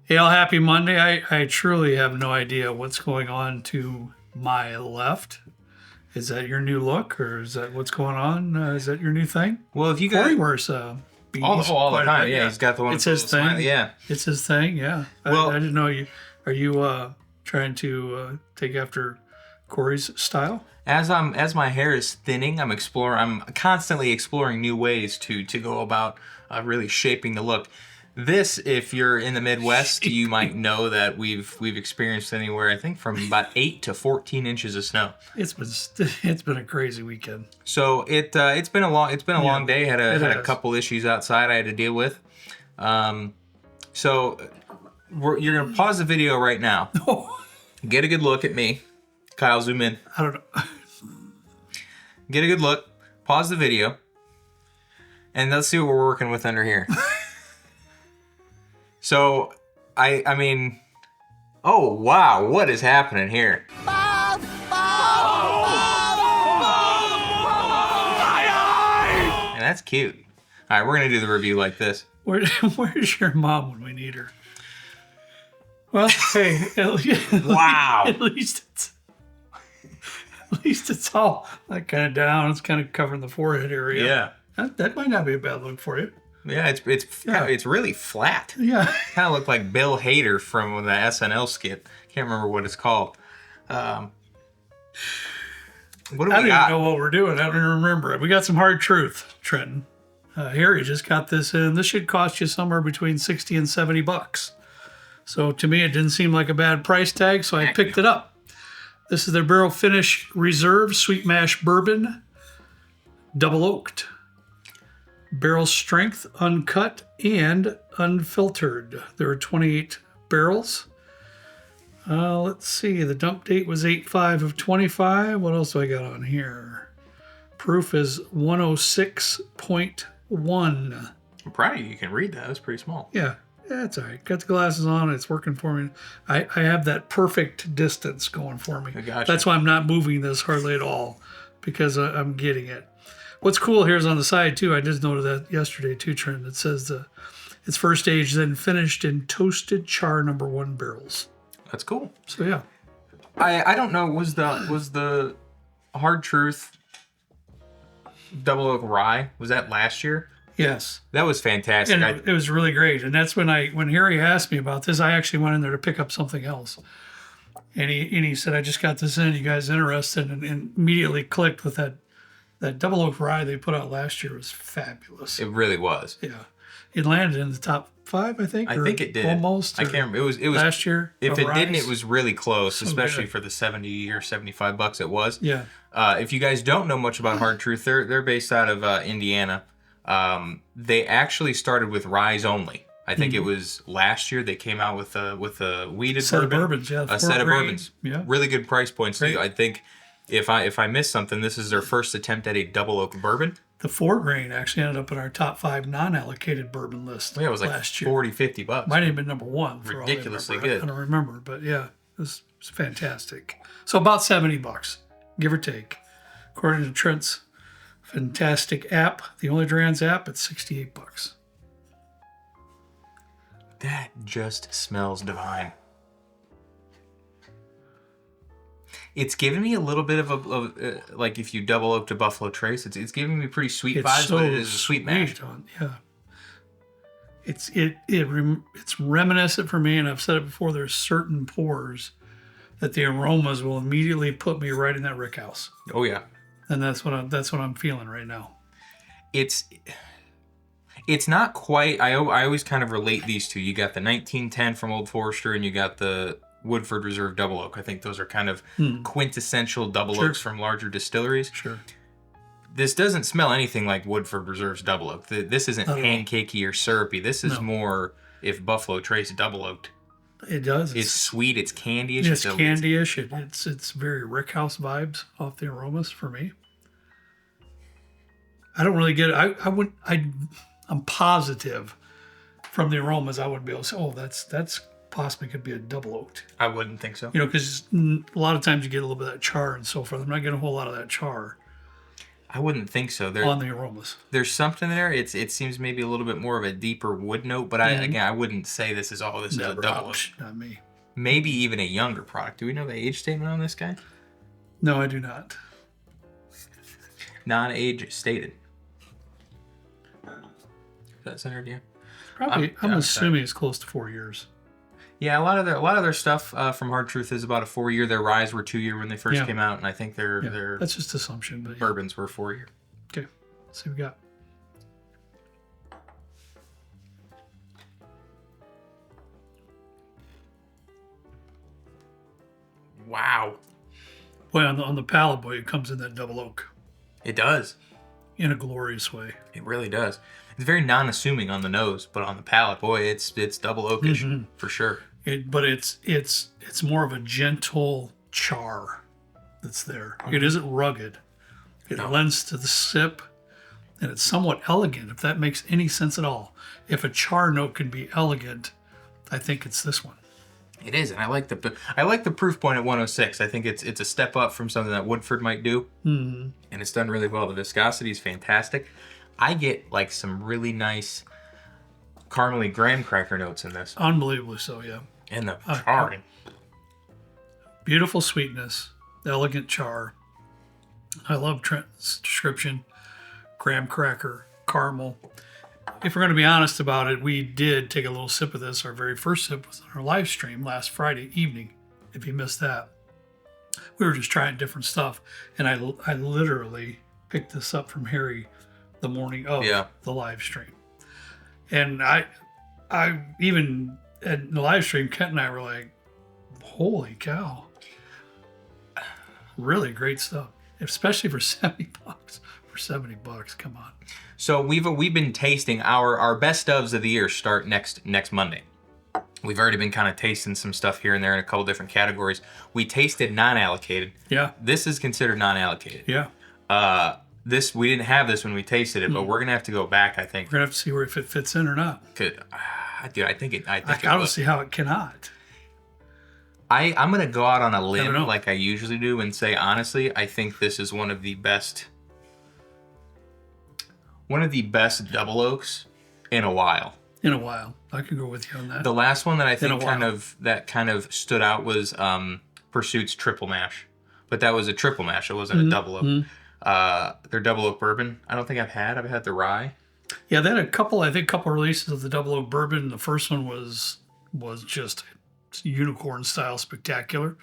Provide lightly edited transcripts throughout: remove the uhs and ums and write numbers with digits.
Hey, all happy Monday. I truly have no idea what's going on to my left. Is that your new look, or is that what's going on? Is that your new thing? Well, if you Corey got wears all the time, yeah, he's got the one. It's his thing. Smiley, yeah, it's his thing. Yeah. Well, I didn't know you. Are you trying to take after Corey's style? as my hair is thinning, I'm constantly exploring new ways to go about really shaping the look. This, if you're in the Midwest, you might know that we've experienced anywhere, I think, from about 8 to 14 inches of snow. It's been a crazy weekend. So it's been a long day. Had a couple issues outside I had to deal with. So you're gonna pause the video right now. Get a good look at me. Kyle, zoom in. I don't know. Get a good look. Pause the video, and let's see what we're working with under here. So, I mean, oh wow, what is happening here? And that's cute. All right, we're gonna do the review like this. Where's your mom when we need her? Well, hey, Wow. At least it's all like kind of down. It's kind of covering the forehead area. Yeah. That might not be a bad look for you. Yeah, it's really flat. Yeah. Kind of looked like Bill Hader from the SNL skit. Can't remember what it's called. What do we got? I don't even know what we're doing. I don't even remember it. We got some hard truth, Trenton. Harry just got this in. This should cost you somewhere between $60 and $70. So to me, it didn't seem like a bad price tag, so I picked it up. This is their Barrel Finish Reserve Sweet Mash Bourbon, double oaked. Barrel strength, uncut and unfiltered. There are 28 barrels. Let's see. The dump date was 8/5 of 25. What else do I got on here? Proof is 106.1. I'm proud of you. You can read that. That's pretty small. Yeah, it's all right. Got the glasses on. It's working for me. I have that perfect distance going for me. I gotcha. That's why I'm not moving this hardly at all, because I'm getting it. What's cool here is on the side, too. I just noted that yesterday, too, Trent. It says it's first aged, then finished in toasted char No. 1 barrels. That's cool. So, yeah. I don't know. Was the Hard Truth Double Oak Rye, was that last year? Yes. That was fantastic. And it was really great. And that's when Harry asked me about this, I actually went in there to pick up something else. And he said, I just got this in. You guys interested? And immediately clicked with that Double Oak Rye they put out last year was fabulous. It really was. Yeah. It landed in the top 5, I think. I think it did. Almost. I can't remember. It was last year. If it didn't, it was really close, So especially good. for the $70 or $75 it was. Yeah. If you guys don't know much about Hard Truth, they're based out of Indiana. They actually started with ryes only. I think it was last year they came out with a weeded Set bourbon. of bourbons, yeah. A set of bourbons. Yeah. Really good price points too. Great. I think if I missed something, this is their first attempt at a double oak bourbon. The 4 grain actually ended up in our top 5 non-allocated bourbon list. Yeah, it was like last year. $40-$50. Might have been number 1. For Ridiculously all I remember. good. I don't remember, but yeah, it was fantastic. So about $70, give or take. According to Trent's fantastic app, the Only Drans app, it's $68. That just smells divine. It's giving me a little bit of like if you double oak to Buffalo Trace, it's giving me pretty sweet vibes, but it is a sweet mash. Yeah. It's reminiscent for me, and I've said it before, there's certain pours that the aromas will immediately put me right in that rick house. Oh yeah. And that's what I'm feeling right now. It's not quite. I always kind of relate these two. You got the 1910 from Old Forester, and you got the Woodford Reserve Double Oak. I think those are kind of quintessential double oaks from larger distilleries. Sure. This doesn't smell anything like Woodford Reserve's Double Oak. This isn't pancakey or syrupy. This is more if Buffalo Trace double oaked. It does. It's sweet. It's candyish. It's candyish. It's very rickhouse vibes off the aromas for me. I don't really get it. I'm positive from the aromas I wouldn't be able to say, oh, that's possibly could be a double oaked. I wouldn't think so. Because a lot of times you get a little bit of that char and so forth. I'm not getting a whole lot of that char. I wouldn't think so. on the aromas. There's something there. It seems maybe a little bit more of a deeper wood note, but I wouldn't say this is a double oak. Not me. Maybe even a younger product. Do we know the age statement on this guy? No, I do not. Non-age stated. Is that centered? Yeah. Probably. I'm assuming it's close to 4 years. Yeah, a lot of their stuff from Hard Truth is about a 4-year. Their ryes were 2-year when they first came out, and I think their that's just assumption, but bourbons were 4-year. Okay, let's see what we got. Wow. Boy, on the palate, boy, it comes in that double oak It does. in a glorious way. It really does. It's very non-assuming on the nose, but on the palate, boy, it's double oakish for sure. But it's more of a gentle char that's there. It isn't rugged. It lends to the sip, and it's somewhat elegant, if that makes any sense at all. If a char note can be elegant, I think it's this one. It is, and I like the proof point at 106. I think it's a step up from something that Woodford might do, and it's done really well. The viscosity is fantastic. I get like some really nice caramely graham cracker notes in this. Unbelievably so, yeah. And the char. Beautiful sweetness, elegant char. I love Trent's description. Graham cracker, caramel. If we're going to be honest about it, we did take a little sip of this. Our very first sip was on our live stream last Friday evening. If you missed that, we were just trying different stuff, and I literally picked this up from Harry the morning of the live stream. And I even at the live stream, Kent and I were like, "Holy cow!" Really great stuff, especially for $70. For $70, come on. So we've been tasting our best ofs of the year start next Monday. We've already been kind of tasting some stuff here and there in a couple different categories. We tasted non-allocated. Yeah. This is considered non-allocated. Yeah. This we didn't have this when we tasted it, but we're gonna have to go back. I think We're gonna have to see where if it fits in or not. Dude, I think it. I don't see how it cannot. I'm gonna go out on a Never limb know. like I usually do and say honestly, I think this is one of the best double oaks in a while. In a while, I could go with you on that. The last one that I In a think while. kind of stood out was Pursuit's triple mash, but that was a triple mash. It wasn't a double oak. Their double oak bourbon. I don't think I've had the rye. Yeah, they had a couple releases of the double oak bourbon. The first one was just unicorn style spectacular.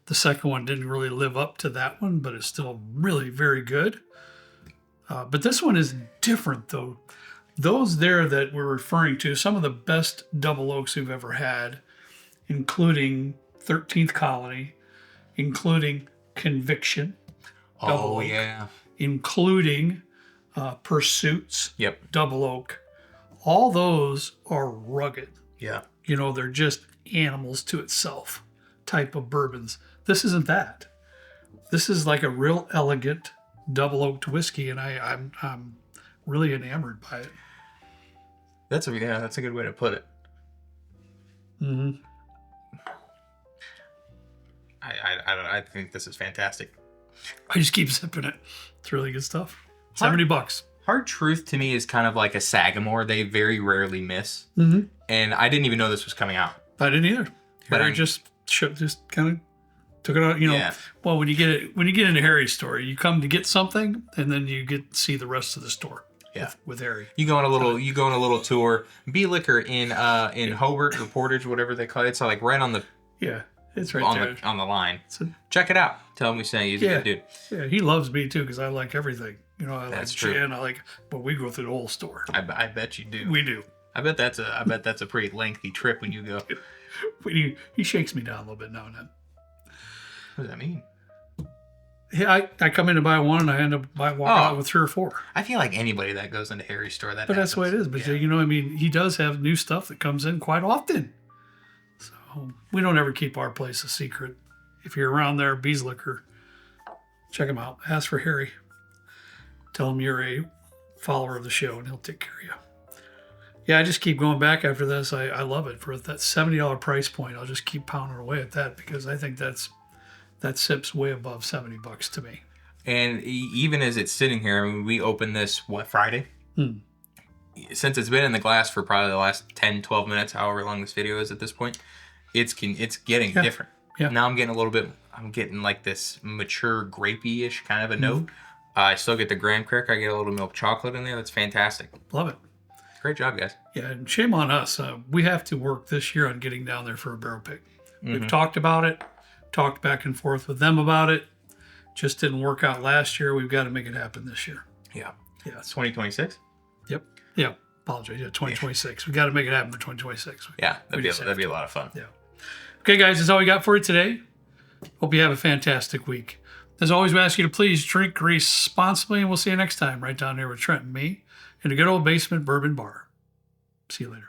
The second one didn't really live up to that one, but it's still really very good. But this one is different though. Those there that we're referring to, some of the best double oaks we've ever had, including 13th Colony, including Conviction, double oak, Yeah. including Pursuits, Yep. double oak. All those are rugged. Yeah. You know, they're just animals to itself type of bourbons. This isn't that. This is like a real elegant double oaked whiskey, and I'm really enamored by it. That's a good way to put it. Mm-hmm. I think this is fantastic. I just keep sipping it. It's really good stuff. $70. Hard Truth to me is kind of like a Sagamore. They very rarely miss. Mm-hmm. And I didn't even know this was coming out. I didn't either. But Harry just kind of took it out. You know, Yeah. well, when you get into Harry's story, you come to get something, and then you get to see the rest of the store. Yeah. With Harry. You go on a little tour. B Liquor in Hobart or Portage, whatever they call it. It's like right on the Yeah, it's right there. on the line. So, Check it out. Tell him we say he's a good dude. yeah, he loves me too because I like everything. You know, I That's like true. gin. But we go through the whole store. I bet you do. We do. I bet that's a pretty lengthy trip when you go. He shakes me down a little bit now and then. What does that mean? Yeah, I come in to buy one and I end up walking out with 3 or 4. I feel like anybody that goes into Harry's store But that's the way it is. But you know, I mean, he does have new stuff that comes in quite often. So we don't ever keep our place a secret. If you're around there, Bees Liquor, check him out. Ask for Harry. Tell him you're a follower of the show and he'll take care of you. Yeah, I just keep going back after this. I love it. For that $70 price point, I'll just keep pounding away at that because I think that sip's way above $70 to me. And even as it's sitting here, I mean, we opened this, Friday? Since it's been in the glass for probably the last 10, 12 minutes, however long this video is at this point, it's getting different. Yeah. Now I'm getting like this mature grapey-ish kind of a note. I still get the graham cracker. I get a little milk chocolate in there. That's fantastic. Love it. Great job, guys. Yeah, and shame on us. We have to work this year on getting down there for a barrel pick. We've talked about it, talked back and forth with them about it. Just didn't work out last year. We've got to make it happen this year. Yeah. Yeah. It's 2026? Yep. Yeah. Apologize. Yeah, 2026. We got to make it happen for 2026. Yeah, that'd be a lot of fun. Yeah. Okay, guys, that's all we got for you today. Hope you have a fantastic week. As always, we ask you to please drink responsibly, and we'll see you next time right down here with Trent and me in a good old basement bourbon bar. See you later.